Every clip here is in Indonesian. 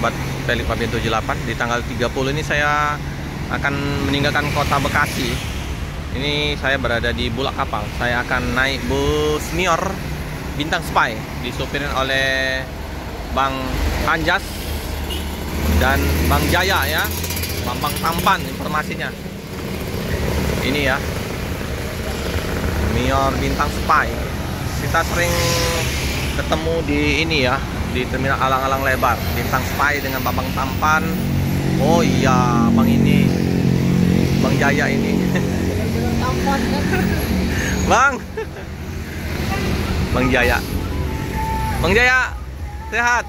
Sobat Felix Pamit 78. Di tanggal 30 ini saya akan meninggalkan kota Bekasi. Ini saya berada di Bulak Kapal. Saya akan naik bus Nior Bintang Spy, disupirin oleh Bang Anjas dan Bang Jaya ya. Bambang Tampan informasinya. Ini ya, Nior Bintang Spy. Kita sering ketemu di ini ya, di terminal alang-alang lebar. Bintang Spy dengan Bambang Tampan. Oh iya, Bang ini, Bang Jaya ini. Bang, Bang Jaya, Bang Jaya, sehat?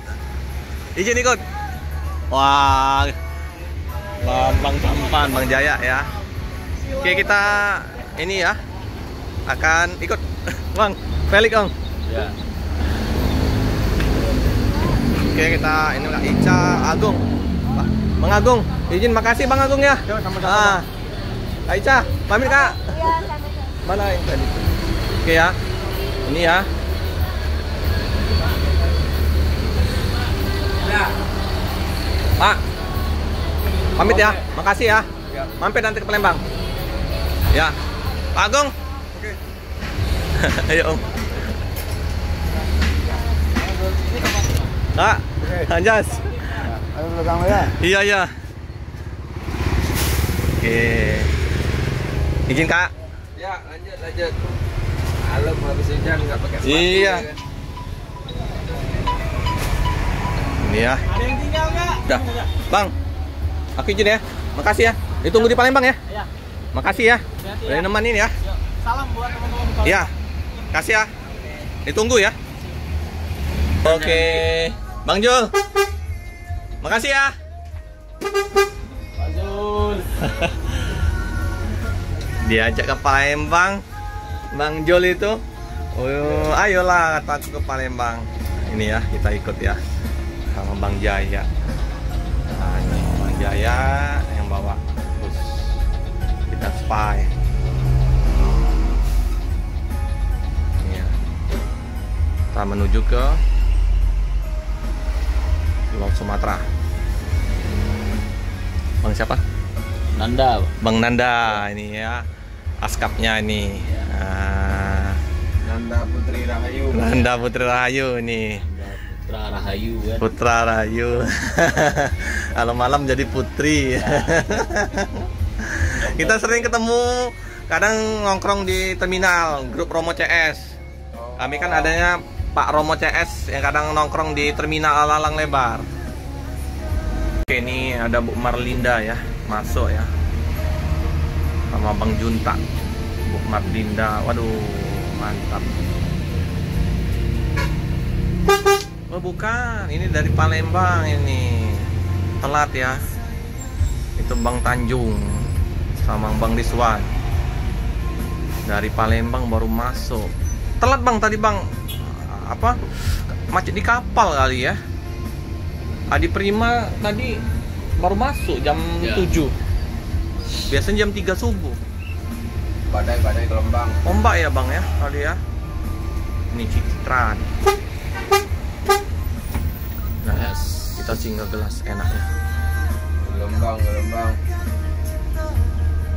Izin ikut. Wah, Bambang Tampan, Bang Jaya ya. Oke, kita ini ya akan ikut. Bang, Felix Om. Ya. Oke, kita ini Ica Agung. Bang Agung, izin makasih Bang Agung ya. Sama-sama. Aica, pamit Kak. Iya, sama-sama. Mana yang tadi? Oke ya. Ini ya. Pak. Pamit ya. Makasih ya. Mampir nanti ke Palembang. Ya. Pak Agung. Oke. Ayo Om. Kak. Anjas. Ayo belakang ya. Iya iya. Oke. Izin Kak. Ya, lanjut. Halo, habis hujan nggak pakai sepatu. Iya. Ya kan? Ini ya. Ada yang tinggal nggak? Udah. Bang. Aku izin ya. Makasih ya. Ditunggu di Palembang ya. Iya. Makasih ya. Hati-hati Dari nemenin ya. Salam buat teman-teman. Iya. Kasih ya. Ditunggu ya. Oke. Bang Jul. Makasih ya. Pak Jul. Diajak ke Palembang Bang Jul itu. Oh, ayolah kata aku ke Palembang. Ini ya, kita ikut ya sama Bang Jaya. Nah, ini Bang Jaya yang bawa bus kita Spy. Ini ya. Kita menuju ke Laut Sumatera. Bang siapa? Nanda. Bang Nanda ini ya, askapnya ini. Nah, Nanda Putri Rahayu. Nanda Putri Rahayu ini. Putra Rahayu kan. Putra Rahayu. Malam-malam jadi putri. Kita sering ketemu, kadang nongkrong di terminal grup Romo CS. Kami kan adanya Pak Romo CS yang kadang nongkrong di terminal alang lebar. Oke, ini ada Bu Marlinda ya, masuk ya sama Bang Junta. Bu Marlinda, waduh mantap. Oh bukan, ini dari Palembang ini. Telat ya. Itu Bang Tanjung sama Bang Rizwan. Dari Palembang baru masuk. Telat Bang tadi Bang. Apa? Macet di kapal kali ya. Adi Prima tadi baru masuk jam 7. Biasanya jam 3 subuh. Badai gelombang. Ombak ya Bang ya tadi ya. Ini Citra. Nah, kita singgah gelas enak ya. Gelombang.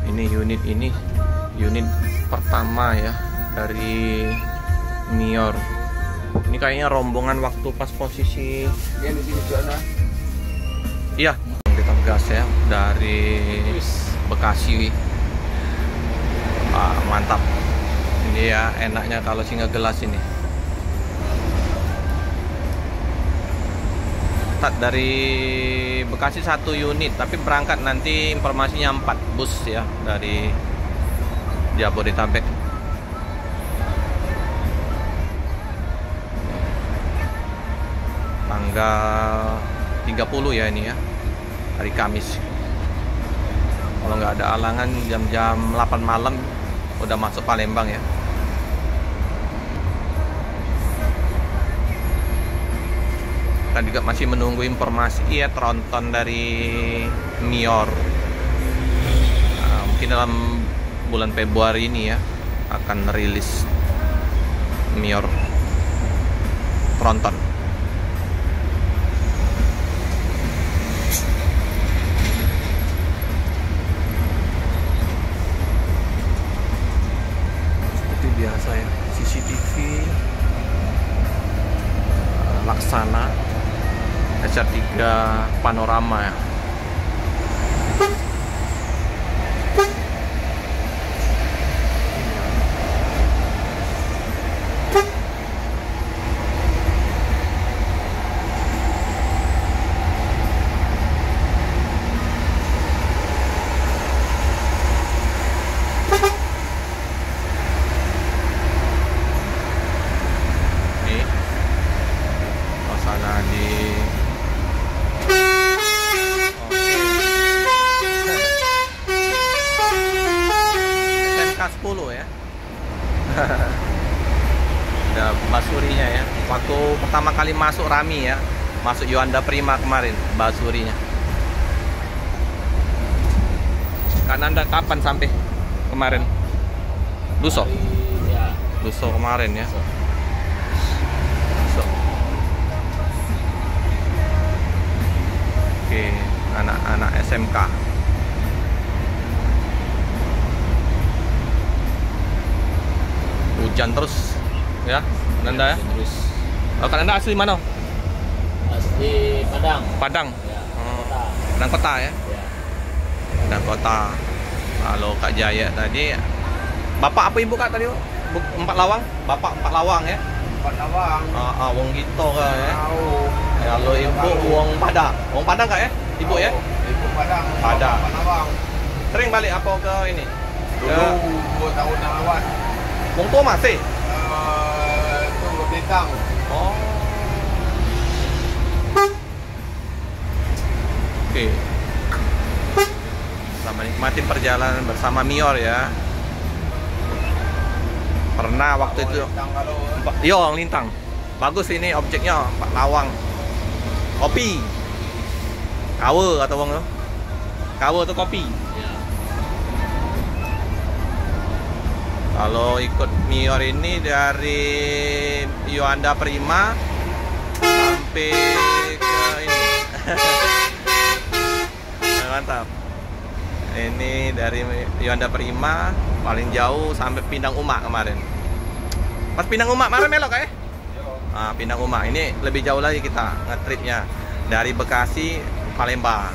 Ini unit pertama ya dari Nior. Ini kayaknya rombongan waktu pas posisi. Dia di sini sana. Iya, kita gas ya dari Bekasi. Mantap. Ini ya enaknya kalau singgah gelas ini. Dari Bekasi 1 unit, tapi berangkat nanti informasinya 4 bus ya dari Jabodetabek. Tanggal 30 ya ini ya, hari Kamis. Kalau nggak ada halangan jam-jam 8 malam udah masuk Palembang ya. Kita juga masih menunggu informasi ya tronton dari Nior. Nah, mungkin dalam bulan Februari ini ya akan rilis Nior tronton. biasa ya, CCTV Laksana SR3 panorama ya. K10 ya. Ada basurinya ya. Waktu pertama kali masuk Rami ya, masuk Yuanda Prima kemarin basurinya. Kan Anda kapan sampai kemarin? Luso? Ya. Luso kemarin ya. Luso. Oke, anak-anak SMK. Hujan terus ya, Nanda ya. Terus Oh, kan Anda asli mana? asli Padang. Padang. Ya. Oh, Kota. Padang kota ya. Ya. Padang kota. Kalau Kak Jaya tadi, Bapak apa Ibu Kak tadi? Empat Lawang? Bapak Empat Lawang ya? Empat Lawang. Wong gitu Kak ya. Tahu. Kalau Ibu Wong Padang. Wong Padang Kak ya? Ibu ya? Ibu Padang. Padang. Empat Lawang. Sering balik apa ke ini? Dulu 2 tahun yang lalu. Wong tua masih? Itu bintang. Oh. Oke. Selamat nikmatin perjalanan bersama Mior ya. Pernah waktu itu Yo, Lintang. Bagus ini objeknya, Pak Lawang. Kopi. Kawa atau wong tuh? Kawa atau kopi? Ya. Kalau ikut Mior ini dari Yuanda Prima sampai ke ini. Mantap. Ini dari Yuanda Prima paling jauh sampai Pindang Umak kemarin. Pas Pindang Umak kemarin melok ya? Ah, Pindang Umak ini lebih jauh lagi kita ngetripnya dari Bekasi Palembang.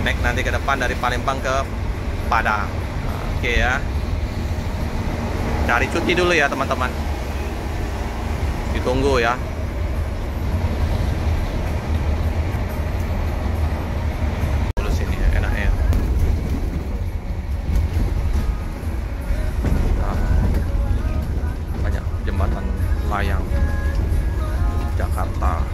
Naik nanti ke depan dari Palembang ke Padang. Oke ya. Cari cuti dulu ya teman-teman. Ditunggu ya. Dulu sini ya, enak ya. Nah, banyak jembatan layang Jakarta.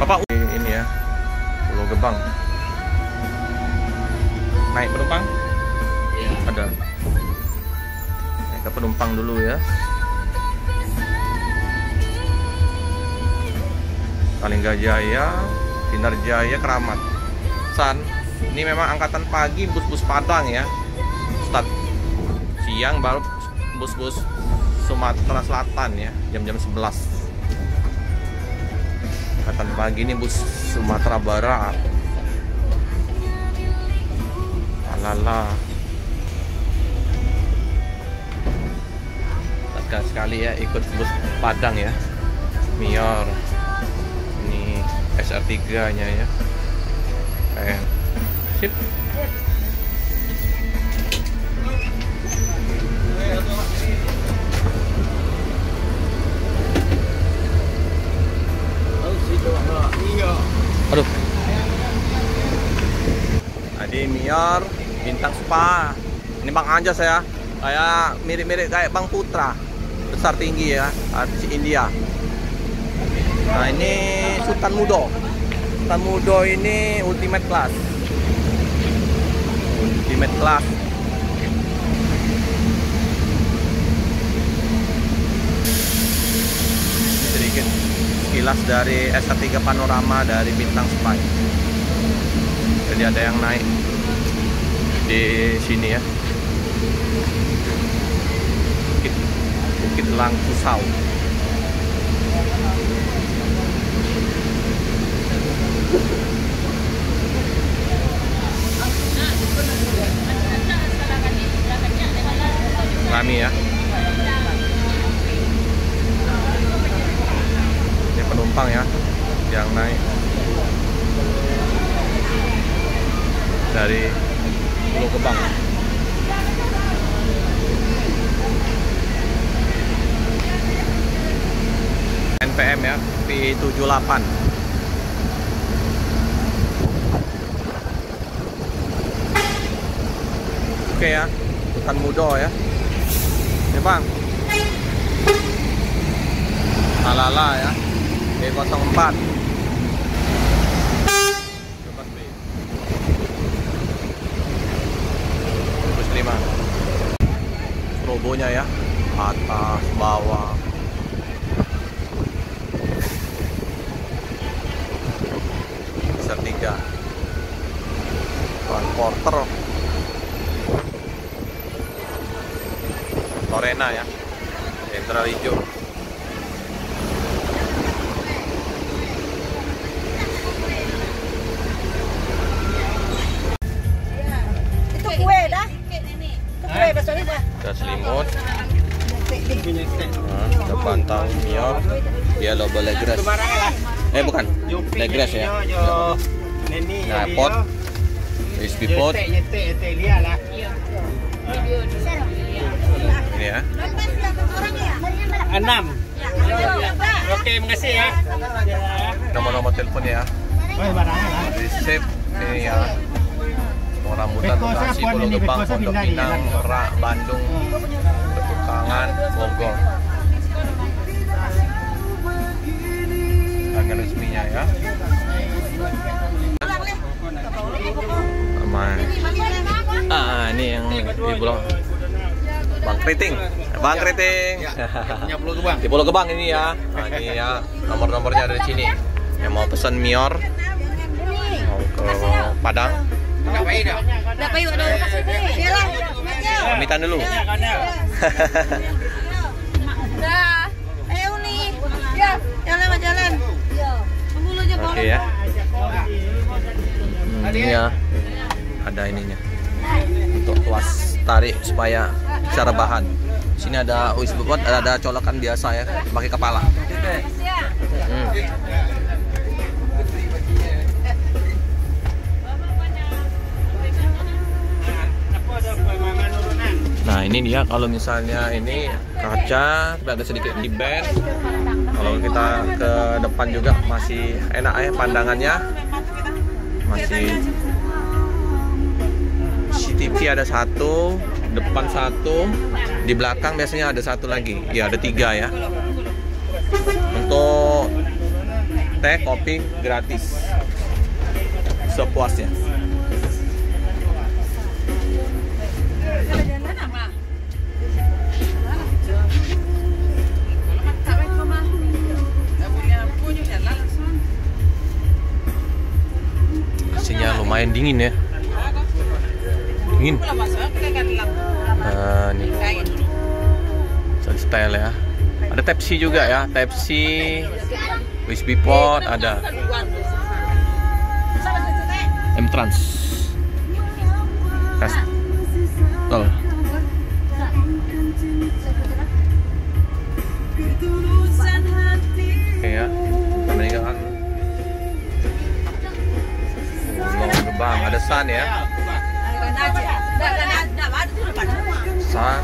Bapak ini ya, Pulau Gebang. Naik penumpang? Ya. Ada. Naik ke penumpang dulu ya. Kalinggajaya, Sinarjaya, Keramat. San, ini memang angkatan pagi bus-bus Padang ya. Start siang baru bus-bus Sumatera Selatan ya, jam-jam 11. Angkatan pagi ini bus Sumatera Barat. Alala. Lega sekali ya ikut bus Padang ya. Mior. Ini SR3-nya ya. Sip. Aduh. Adi Mior Bintang Spa. Ini Bang Anjas ya. Kayak mirip-mirip kayak Bang Putra. Besar tinggi ya, artis India. Nah, ini Sultan Mudo. Sultan Mudo ini ultimate class. Ultimate class. Sedikit sekilas dari SR3 panorama dari Bintang Spa. Jadi ada yang naik di sini ya. Bukit Langkusau. Rame ya. Ini penumpang ya yang naik dari Pulau Gebang. NPM ya, P78. Oke ya, hutan mudo ya. Ya bang, Alala ya, D04. Strobonya ya, atas bawah. Bisa 3 transporter. Torena ya, Jenderal Hijau. Itu kue dah. Itu kue besok ini dah. Ada selimut. Nah, ada pantang Mior. Yellow Belegrass. Bukan. Belegrass ya. Nah, pot. USB pot. Ini ya. 6. Oke, makasih ya. Nomor-nomor telepon ya. Di save ini ya. Rambutan Bekasi, Pulau Gebang, Pondok Pinang, Merak, Bandung, Petukangan, Bogor. Harga resminya ya. Aman. Ini yang di Pulau Bang Kriting. Bang Kriting. Di Pulau Gebang ini ya. Nah, ini ya nomor-nomornya ada di sini. Yang mau pesan Mior, mau ke Padang. Pamitan dulu. Dah. Ayo nih. Ya, jalan. Oke ya. Ini ya. Ada ininya. Untuk tuas tarik supaya bisa rebahan. Sini ada USB pot, ada colokan biasa ya, pakai kepala. Nah ini dia kalau misalnya ini kaca ada sedikit di band. Kalau kita ke depan juga masih enak ya pandangannya. Masih CCTV ada 1, depan 1, di belakang biasanya ada 1 lagi. Ya ada 3 ya. Untuk teh kopi gratis sepuasnya. Mesinnya lumayan dingin ya. Dingin. Nih. Style ya. Ada Type-C juga ya. Type-C, USB port ada. M-Trans. Tol. Oke ya. Meninggalkan Gebang, ada Sun ya. Sun.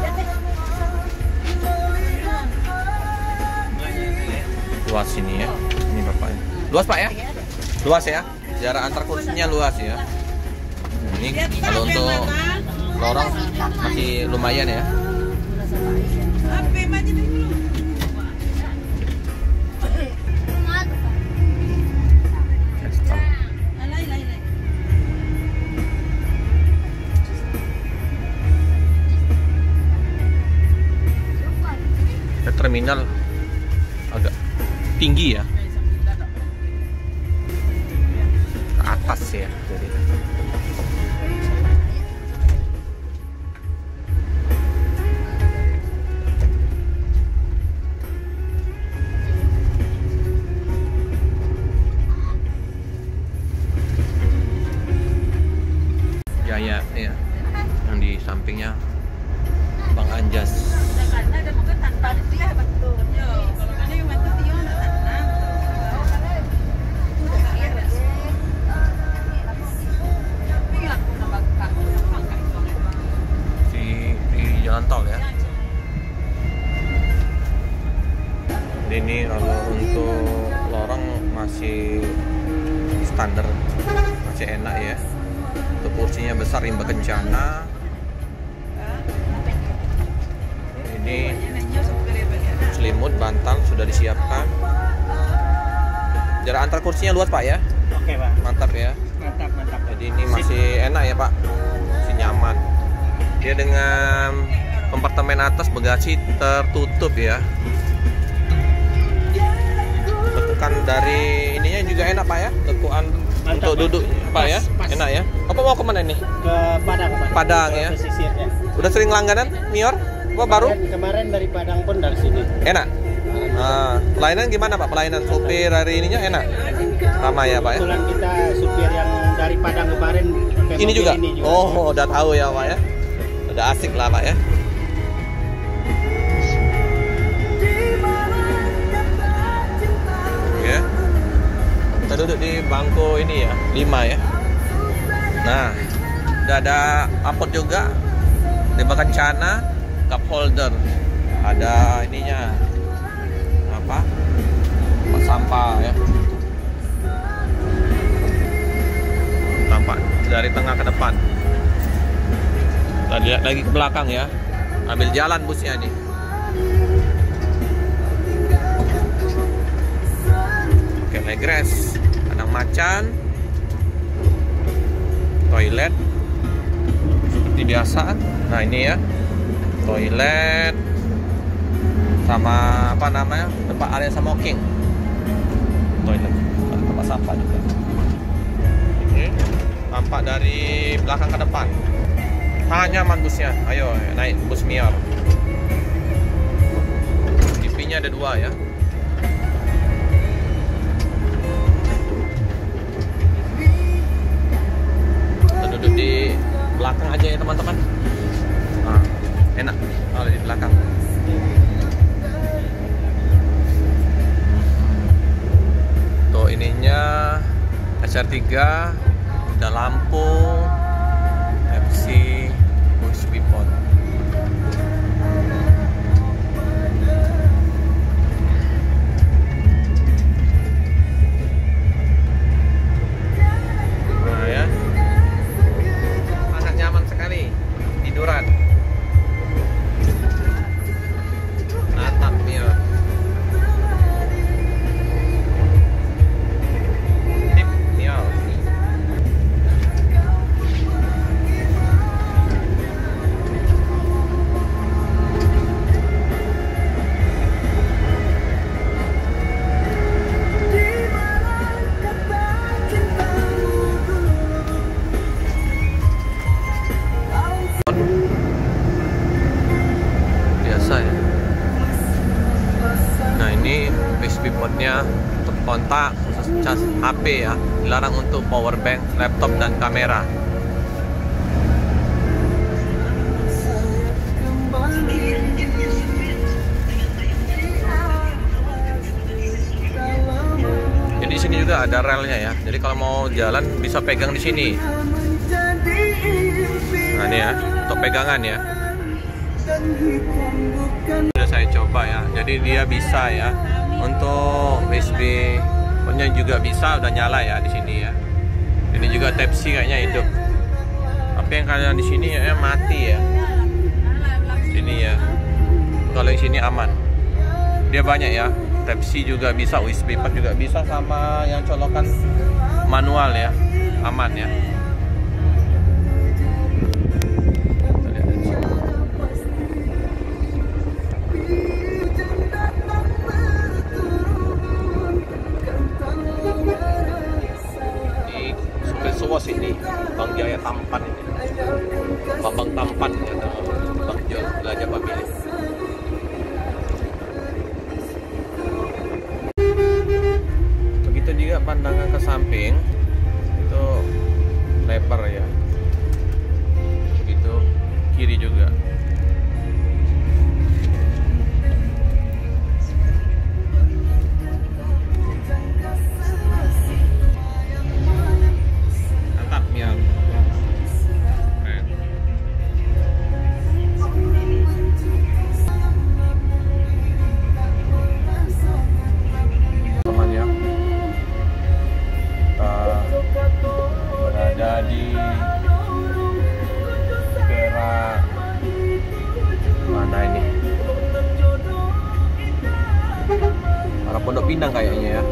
Luas ini ya. Ini bapaknya. Luas Pak ya? Luas ya. Jarak antar kursinya luas ya. Ini kalau untuk lorong masih lumayan ya. Terminal agak tinggi ya, ke atas ya. Jadi Jaya ya, yang di sampingnya Bang Anjas. Di jalan tol ya. Ini kalau untuk lorong masih standar, masih enak ya. Untuk kursinya besar, rimba kencana. Ini selimut, bantal sudah disiapkan. Jarak antar kursinya luas Pak ya? Oke Pak. Mantap ya. Mantap. Jadi ini masih enak ya Pak, masih nyaman. Dia dengan kompartemen atas bagasi tertutup ya. Tekukan dari ininya juga enak Pak ya, tekukan untuk duduk Pak ya, enak ya. Apa mau kemana nih? Ke Padang Pak. Padang ya. Pesisir ya. Udah sering langganan Mior? Apa baru? Kemarin dari Padang pun dari sini. Enak. Nah, pelayanan gimana Pak? Pelayanan supir hari ininya enak? Ramah ya Pak ya? Kebetulan kita supir yang dari Padang kemarin pakai Ini mobil juga? ini juga. Oh, udah tahu ya Pak ya? Udah asik lah Pak ya? Oke. Kita duduk di bangku ini ya, 5 ya. Nah, udah ada apot juga. Rimba kencana, cup holder. Ada ininya. Apa? Tempat sampah ya. Tampak dari tengah ke depan. Kita lihat lagi ke belakang ya. Ambil jalan busnya nih. Oke, legres. Kandang macan. Toilet. Seperti biasa. Nah, ini ya. Toilet. Sama apa namanya? Tempat area smoking. Toilet. Tempat sampah juga. Oke. Tampak dari belakang ke depan. Sangat nyaman busnya. Ayo naik bus Mior. TV-nya ada 2 ya. Kita duduk di belakang aja ya teman-teman. Nah, enak kalau di belakang. Tuh ininya SR3, ada lampu, FC, USB port. Nah ya, sangat nyaman sekali tiduran. Mantap Mior. Tip Mior. Biasa ya. Nah ini USB portnya untuk kontak khusus cas HP ya, dilarang untuk power bank, laptop dan kamera. Jadi di sini juga ada relnya ya. Jadi kalau mau jalan bisa pegang di sini. Nah ini ya, untuk pegangan ya. Sudah saya coba ya. Jadi dia bisa ya. Untuk USB portnya juga bisa, udah nyala ya di sini ya. Ini juga Type C kayaknya hidup. Tapi yang kalian di sini ya mati ya. Sini ya. Kalau yang sini aman. Dia banyak ya. Type C juga bisa, USB port juga bisa, sama yang colokan manual ya. Aman ya. Bang Jol belajar pemilih. Begitu juga pandangan ke samping itu lebar ya. Begitu kiri juga. Mantap ya. Keren. Temannya, kita berada di daerah mana ini? Arah Pondok Pinang kayaknya ya.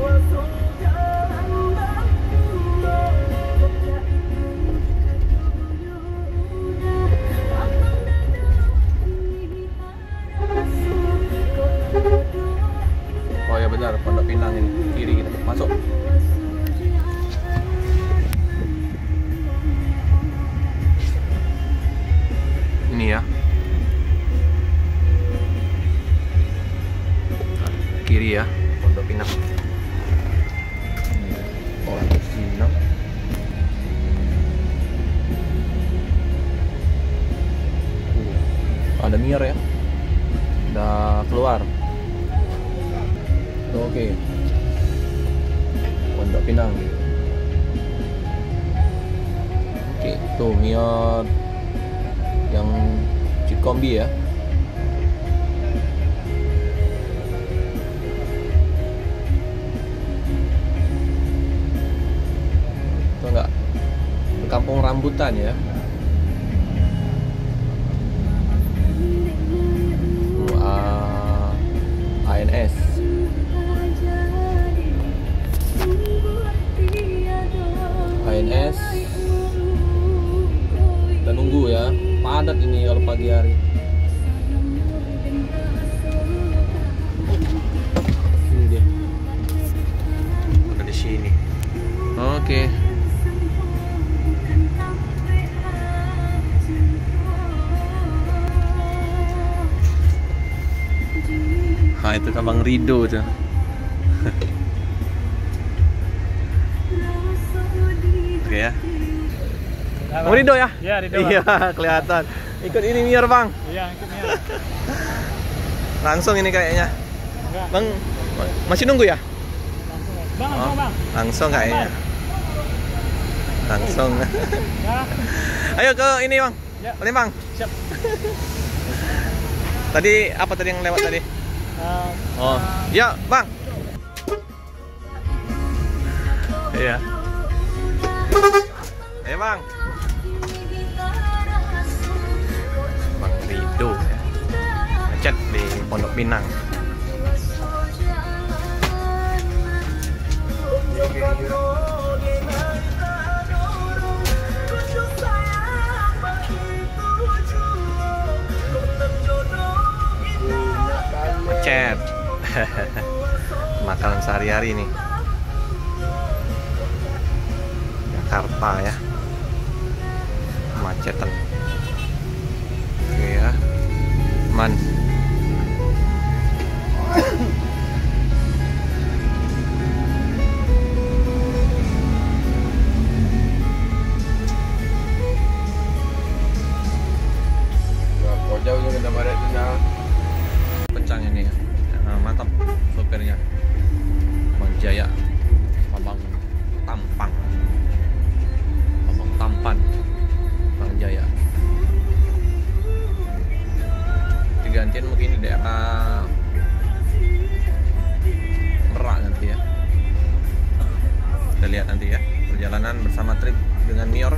Oh ya benar, Pondok Pinang ini. Kiri kita masuk. Ini ya. Kiri ya, Pondok Pinang. Pondok Pinang. Ada mir ya. Udah keluar. Oke. Pondok Pinang. Oke, tuh mir yang Cikombi ya. Itu enggak Kampung Rambutan ya. ANS. ANS. Kita nunggu ya. Padat ini kalau pagi hari. Ini dia. Udah di sini. Oke. Nah, itu Bang Rido tuh. Oke ya. Bang Rido ya? Iya, Rido. Iya, kelihatan. Ikut ini mir Bang. Iya, ikut mir. Langsung ini kayaknya. Enggak. Bang masih nunggu ya? Langsung. Bang, langsung, Bang. Langsung kayaknya. Langsung. Ya. Ayo ke ini Bang. Ya. Palembang. Siap. Tadi apa tadi yang lewat tadi? Oh, ya Bang. Iya. Bang. Bang Rido ya. Ngechat di Pondok Pinang. Macet. Makanan sehari-hari nih. Jakarta ya. Macetan. Oke ya. Man. Jauh juga barat sudah. Kencang ini ya. Mantap sopirnya. Bang Jaya. Bang Tampang. Bang Tampan. Bang Jaya. Digantian mungkin di daerah Merak nanti ya. Kita lihat nanti ya perjalanan bersama trip dengan Mior.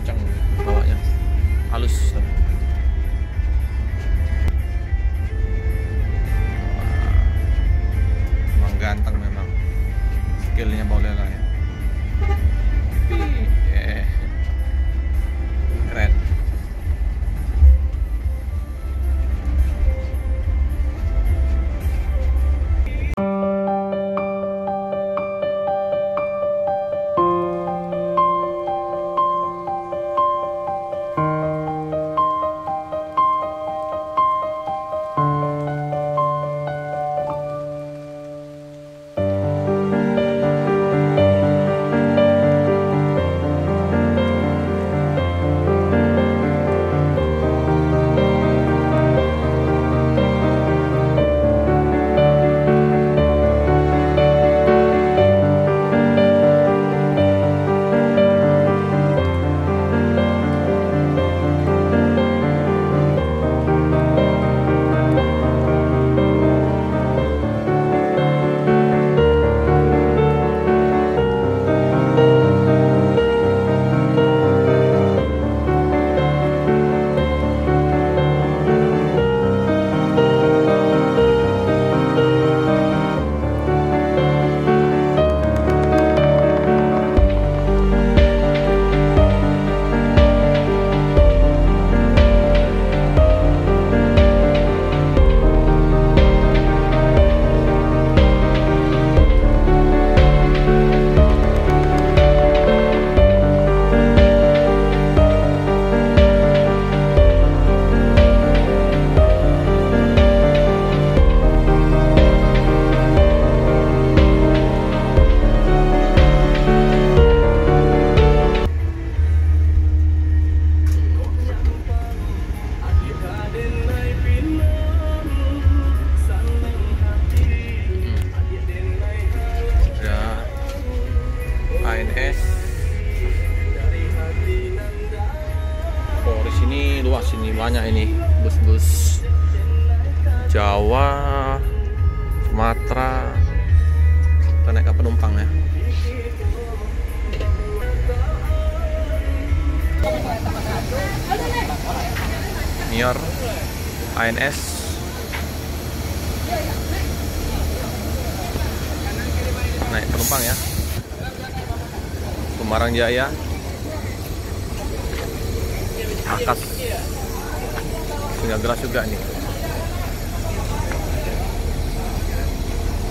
Kencang bawanya, halus. Emang ganteng memang, skillnya boleh lah ya. Keren. banyak ini bus-bus Jawa, Sumatera. Kita naik ke penumpang ya. Nior, ANS. Naik penumpang ya. Semarang Jaya, Akas, Singagelas juga nih.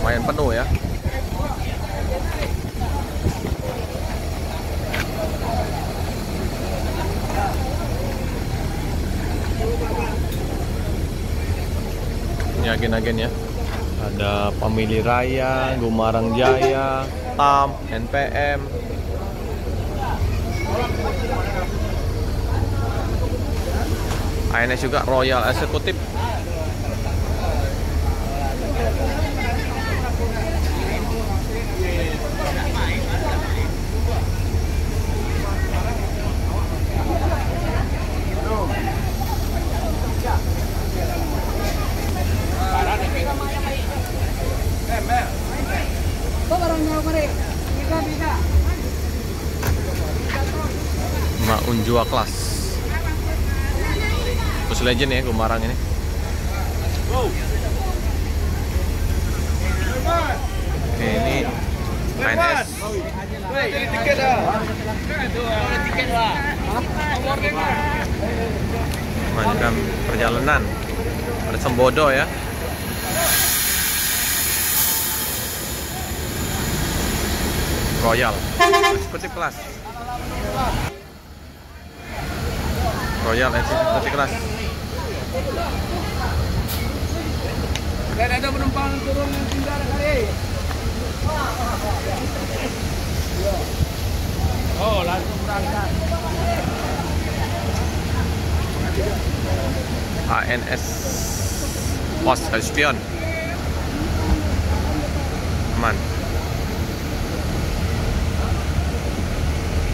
Lumayan penuh ya. Ini agen-agen ya. Ada Pamili Raya, Gumarang Jaya, TAM, NPM. ANS juga, Royal Eksekutif. Mak Unjua kelas. Bus Legend ya, Gumarang ini. Oke, ini ANS. Macam perjalanan. Ada Sembodo ya. Royal Eksekutif kelas. Royal Eksekutif kelas. Dan ada penumpang turun yang tinggal kali. Oh, langsung berangkat. ANS Pos Spion. Aman.